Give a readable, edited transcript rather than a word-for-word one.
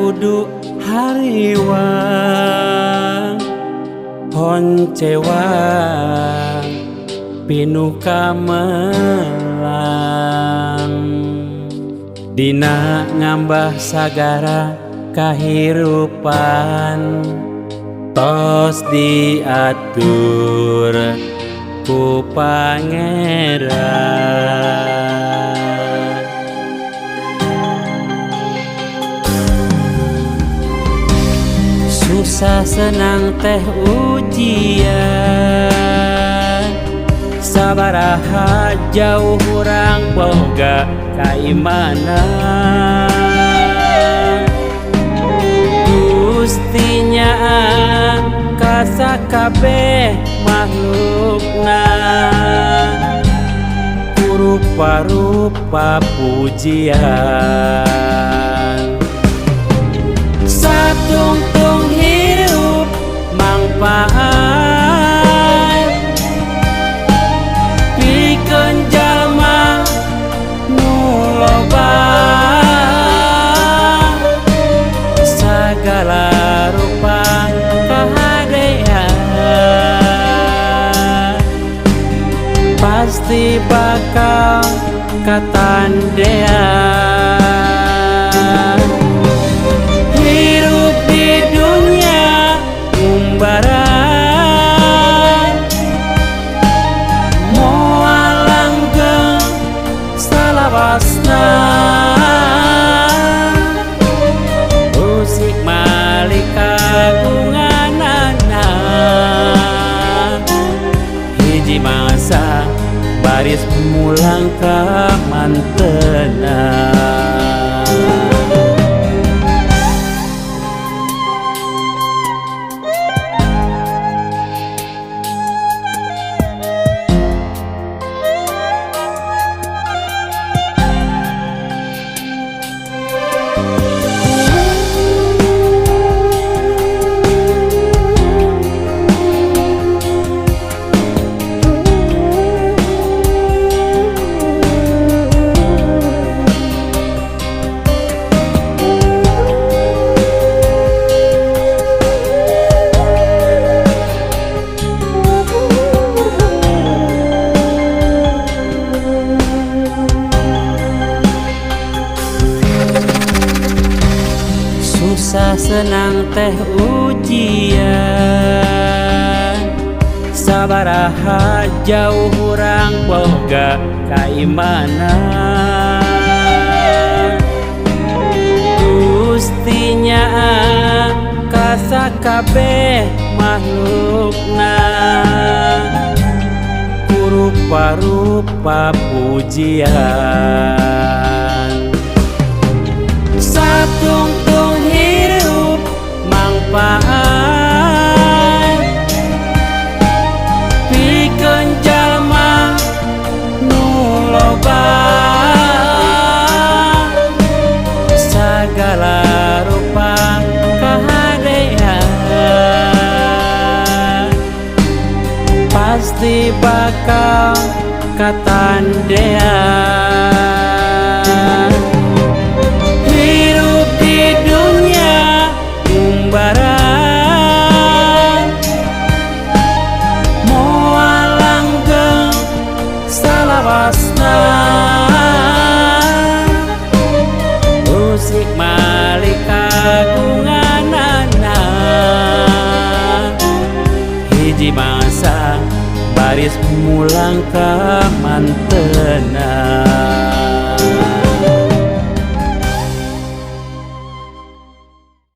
kudu hariwang honcewang pinuka melang dina ngambah sagara kahirupan tos diatur ku pangeran. Susah senang teh ujian, sabaraha jauh urang boga kaimanan. Gustinya kasakabeh makhlukna rupa-rupa pujian. Satungtung hirup mangpaat pikeun jalma nu loba sagala rupa kahadean pasti bakal katandean. Hirup di dunia umbaran moal langgeng salawasna musik malika gunganana hiji masa baris mulang ka mantena. Susah senang teh ujian, sabaraha jauh urang boga kaimanan. Gustinya kasakabeh makhlukna rupa-rupa pujian. Satungtung hirup mangpaat pikeun jalma nu loba sagala rupa kahadean pasti bakal katandean. Hirup di dunia umbaran moal langgeng salawasna musik malika gunganana hiji masa baris mulang ka mantena.